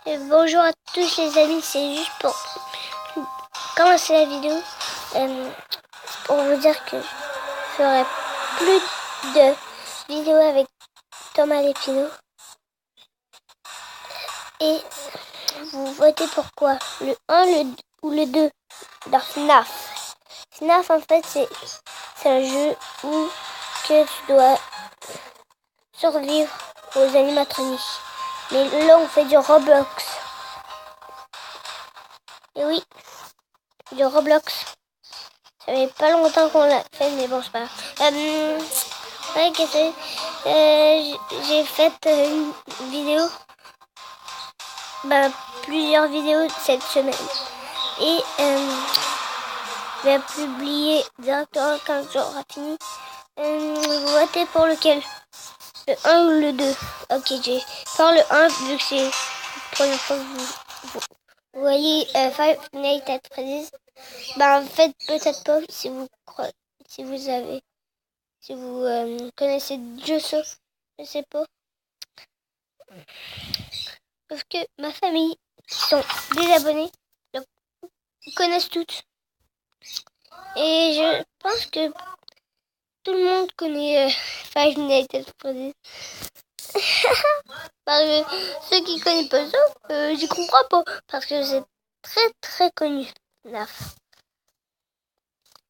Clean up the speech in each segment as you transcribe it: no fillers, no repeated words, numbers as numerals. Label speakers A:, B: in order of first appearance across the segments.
A: Bonjour à tous les amis, c'est juste pour commencer la vidéo, pour vous dire que je ferai plus de vidéos avec Thomas Lépino. Et vous votez pour quoi? Le 1 ou le 2 dans FNAF. FNAF en fait c'est un jeu où que tu dois survivre aux animatroniques. Mais là on fait du Roblox. Et oui, du Roblox. Ça fait pas longtemps qu'on l'a fait, mais bon, c'est pas grave. Ouais, qu'est-ce que j'ai fait une vidéo, plusieurs vidéos cette semaine. Et je vais publier directement quand j'aurai fini. Vous votez pour lequel? Le 1 ou le 2? Ok, j'ai fait le 1 vu que c'est la première fois que vous voyez Five Nights at Freddy's. Faites peut-être pas si vous connaissez Josso, je sais pas. Parce que ma famille, qui sont des abonnés, connaissent toutes. Et je pense que tout le monde connaît Five Nights at Freddy's. Ceux qui connaissent pas ça, j'y comprends pas. Parce que c'est très très connu, FNAF.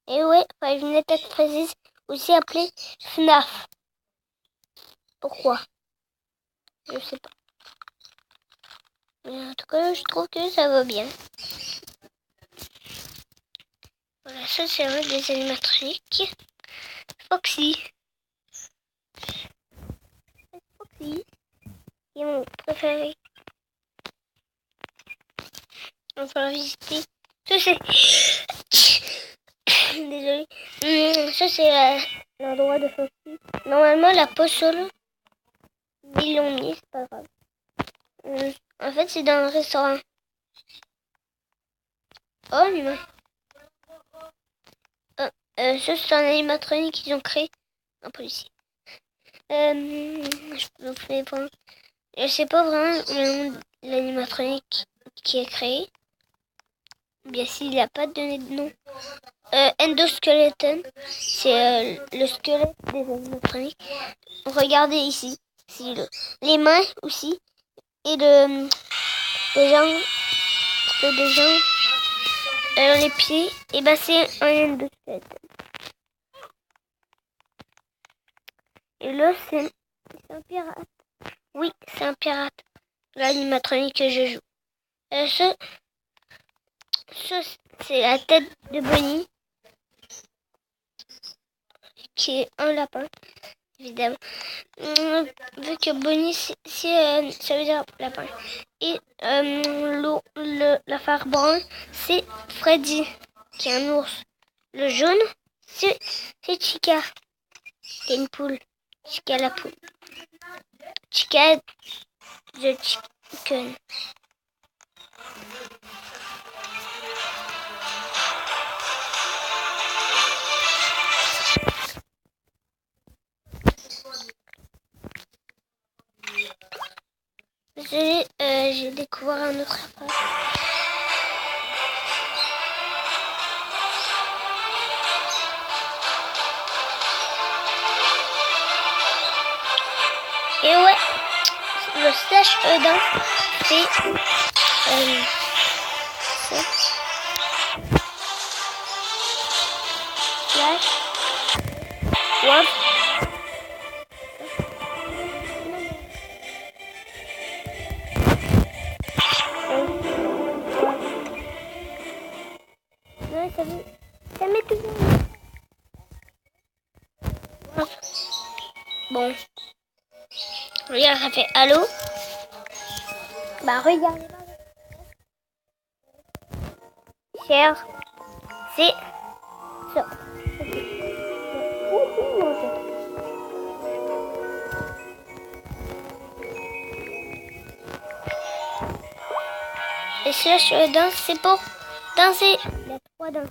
A: Et ouais, Five Nights at Freddy's, aussi appelé FNAF. Pourquoi? Je sais pas. Mais en tout cas, je trouve que ça va bien. Voilà, ça c'est un des animatroniques. Foxy. Foxy est mon préféré. On va visiter. Ça c'est... Désolée. Ça c'est l'endroit de Foxy. Normalement, la pose solo, ils l'ont mis, c'est pas grave. En fait, c'est dans le restaurant. Oh, non. Ça c'est un animatronique qu'ils ont créé. Un policier. Je sais pas vraiment le nom de l'animatronique qui est créé. Bien s'il n'a pas donné de nom. Endoskeleton, c'est le squelette des animatroniques. Regardez ici, les mains aussi et les jambes, les pieds. Et c'est un endoskeleton. Et là c'est un pirate. Oui, c'est un pirate. L'animatronique que je joue. Ça c'est la tête de Bonnie, qui est un lapin, évidemment. Vu que Bonnie, ça veut dire lapin. Et la phare brun, c'est Freddy, qui est un ours. Le jaune, c'est Chica, qui est une poule. Chica la poule. Chica the chicken. Désolée, j'ai découvert un autre appareil. Et ouais, le slash Edin, c'est slash web. Ouais, ça met tout. Bon. Regarde, ça fait allô. Regarde. Cher, c'est ça. Et slash danse, c'est pour danser. Il y a 3 danses.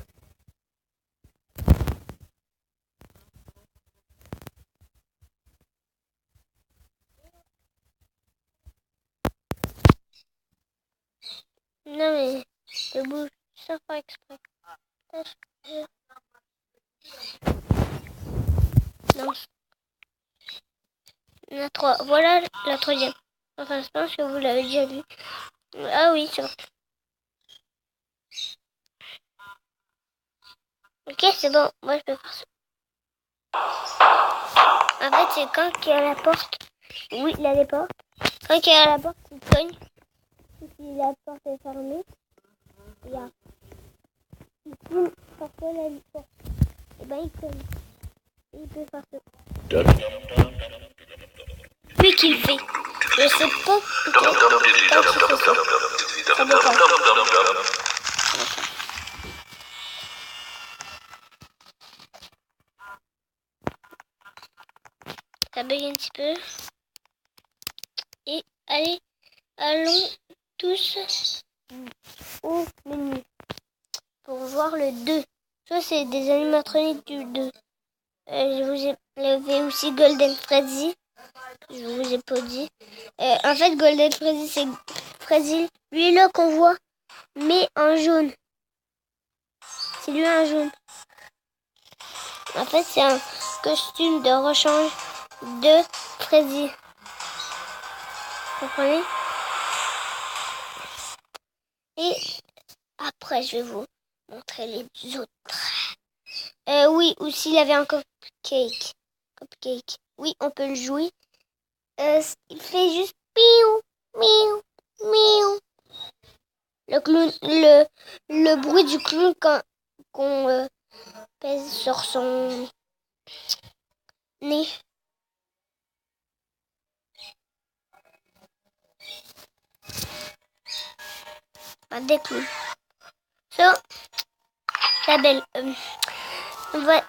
A: sans faire exprès. Non. La 3. Voilà la troisième. Enfin, je pense que vous l'avez déjà vu. Ah oui, c'est bon. Ok, c'est bon. Moi, je peux faire ça. En fait, c'est quand il y a la porte. Oui, il y a les portes. Quand il y a la porte, il cogne. Si la porte est fermée, il y a... Il cogne parfois la porte. Et ben, il cogne. Et il peut faire ça. Lui qui le fait. Je sais pas. Ça dépend. Ça bug un petit peu. Et allez, allons tous au menu pour voir le 2. Ça, c'est des animatroniques du 2. Je vous ai levé aussi Golden Freddy. Je vous ai pas dit. En fait, Golden Freddy, c'est Freddy, lui là qu'on voit, mais en jaune. C'est lui en jaune. En fait, c'est un costume de rechange de Freddy. Vous comprenez? Et après, je vais vous montrer les autres. Oui, ou s'il avait un cupcake. Oui, on peut le jouer. Il fait juste miaou, miaou, miaou. Le clown, le bruit du clown quand qu'on pèse sur son nez. Des clowns. Ça, la belle.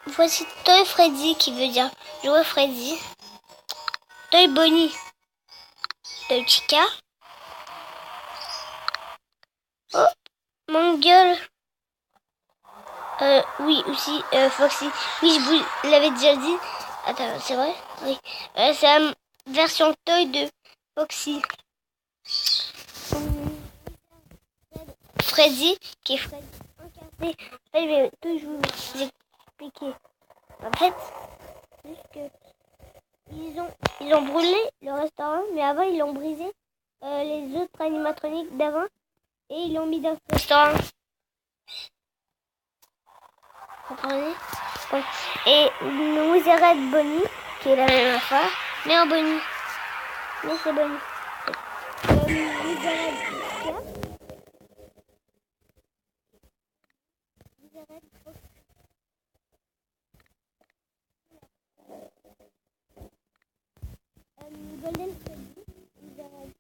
A: Voici Toy Freddy qui veut dire jouer Freddy. Toy Bonnie. Toy Chica. Oh, mon gueule. Oui, aussi Foxy. Oui, je vous l'avais déjà dit. Attends, c'est vrai? Oui. C'est la version Toy de Foxy. Freddy, qui est Freddy incarné. Je vais toujours vous expliquer. En fait, juste que ils ont brûlé le restaurant, mais avant ils l'ont brisé les autres animatroniques d'avant et ils l'ont mis dans ce restaurant. Vous comprenez? Ouais. Et nous arrête Bonnie, qui est la même affaire, mais en Bonnie. Mais c'est Bonnie. Nous arrête Chica. Nous arrête Golden Freddy. Nous arrête.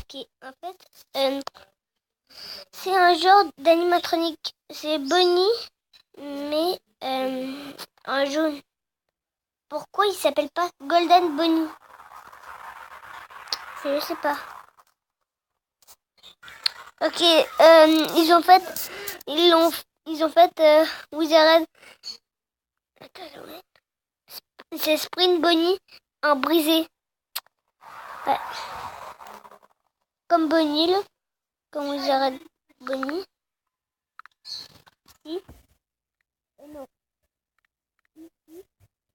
A: Qui en fait c'est un genre d'animatronique. C'est Bonnie, mais en jaune. Pourquoi il s'appelle pas Golden Bonnie? Je sais pas. Ok, ils ont fait Wizard. C'est Sprint Bonnie en brisé. Ouais. Comme Bonnie, là. Comme Wizard Bonnie. Si. Non.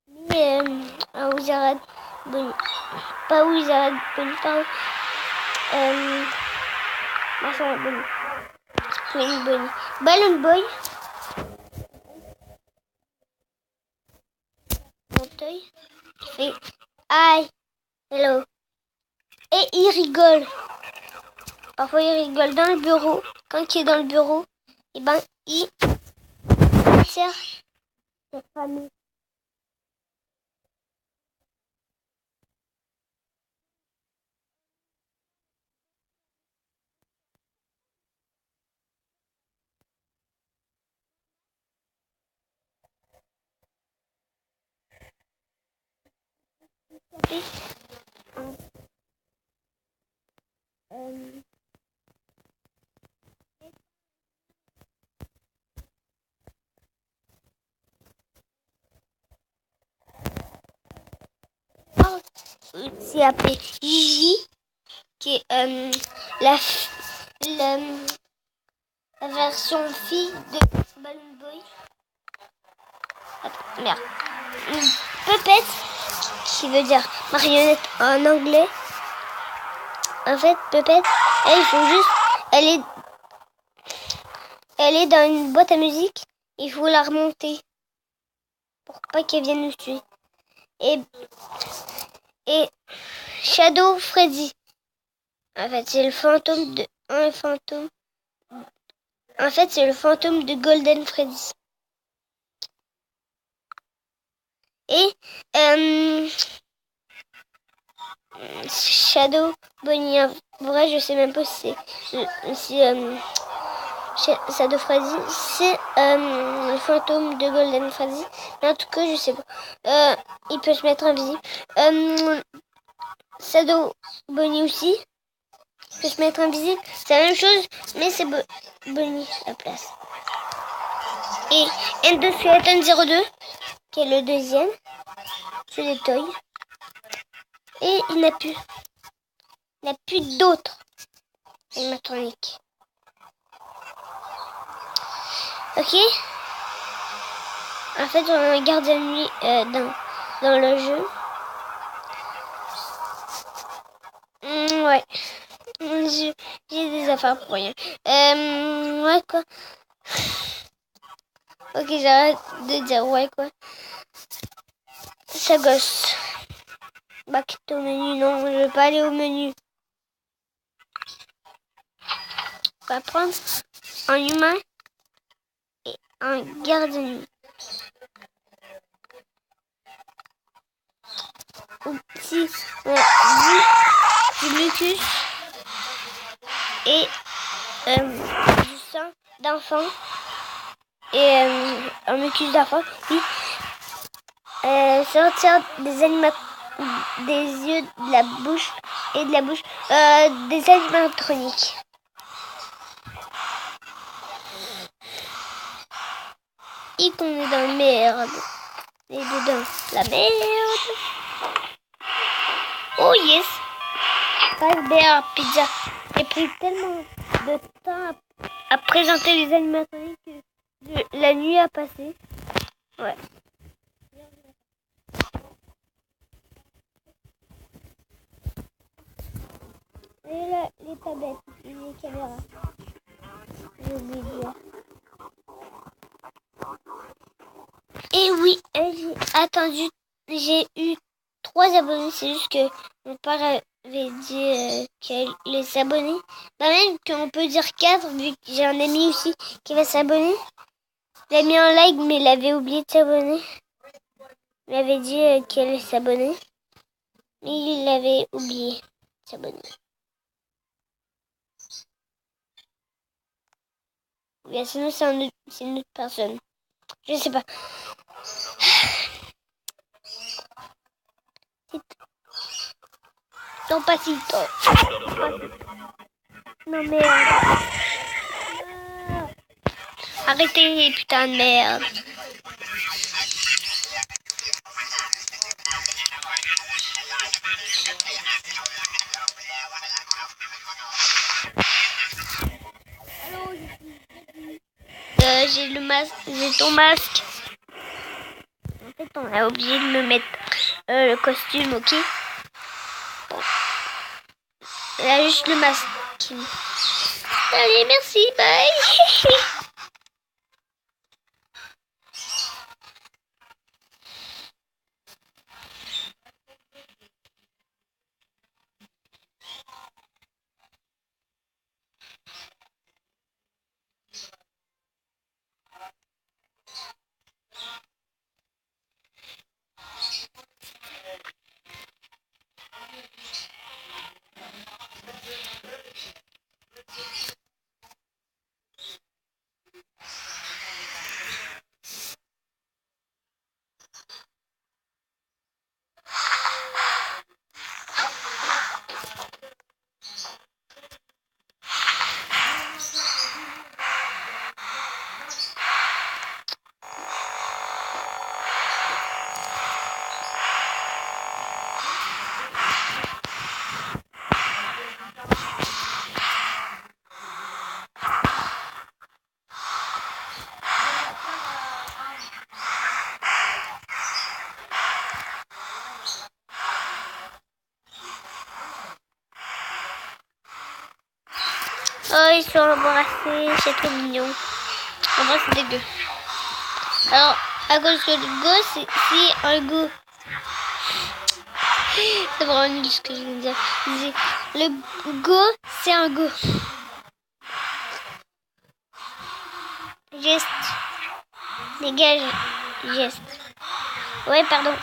A: Mais Wizard Bonnie. Pas Wizard Bonnie, pardon. Machin Bonnie. Sprint Bonnie. Balloon Boy. Montoy. Qui fait Hi. Hello. Et il rigole. Parfois il rigole dans le bureau. Quand il est dans le bureau, et ben il sert sa famille. C'est appelé Gigi. qui est la, la version fille de Balloon Boy. Attends, merde. Puppet, qui veut dire marionnette en anglais. En fait, Puppet, elle, il faut juste... Elle est dans une boîte à musique. Il faut la remonter pour pas qu'elle vienne nous tuer. Et Shadow Freddy. En fait, c'est le fantôme de... Un fantôme. En fait, c'est le fantôme de Golden Freddy. Et Shadow Bonnie, en vrai, je sais même pas si Shadow Freddy, c'est le fantôme de Golden Freddy. Mais en tout cas, je sais pas. Il peut se mettre invisible. Shadow Bonnie aussi peut se mettre invisible. C'est la même chose, mais c'est Bonnie la place. Et Endoskeleton 02, qui est le deuxième. C'est des toys. Et il n'a plus d'autres animatroniques. Ok. En fait, on a un gardien de nuit dans le jeu. Ouais. J'ai des affaires pour rien. Ouais, quoi. Ok, j'arrête de dire ouais, quoi. Ça gosse. Back au menu. Non, je vais pas aller au menu. On va prendre un humain et un gardien de nuit. Si on a du mucus et du sang d'enfant et un mucus d'enfant, oui. Sortir des yeux, de la bouche et de la bouche des animatroniques. Et qu'on est dans la merde. Et dedans, la merde. Oh yes. Pas pizza. J'ai pris tellement de temps à présenter les animatroniques que la nuit a passé. Ouais. Et là, les tablettes, les caméras. J'ai oublié de dire. Et oui, j'ai eu 3 abonnés. C'est juste que mon père avait dit qu'elle allait s'abonner. Bah même qu'on peut dire 4, vu que j'ai un ami aussi qui va s'abonner. Il a mis un like, mais il avait oublié de s'abonner. Il avait dit qu'il allait s'abonner. Mais il avait oublié de s'abonner. Bien, sinon, c'est une autre personne. Je sais pas. Non, pas si tôt. Non, merde. Arrêtez, putain de merde. J'ai le masque, j'ai ton masque. En fait, on a oublié de me mettre le costume, ok? Bon. Là, juste le masque. Allez, merci, bye. ils sont embrassés, c'est trop mignon. En vrai, c'est dégueu. Alors, à cause que le go, c'est un go. C'est vraiment nul ce que je viens de dire. Le go, c'est un go. Geste. Dégage. Geste. Ouais, pardon.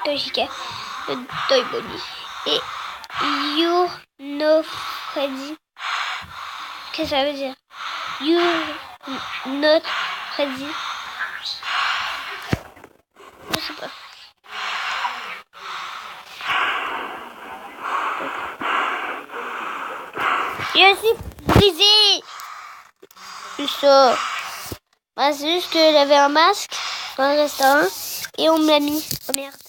A: Toshika. Toy Bonnie. Et you know Freddy. Qu'est-ce que ça veut dire? You not Freddy. Je sais pas. Je suis brisée. Ça. Bah, c'est juste que j'avais un masque dans le restaurant et on me l'a mis. Oh merde.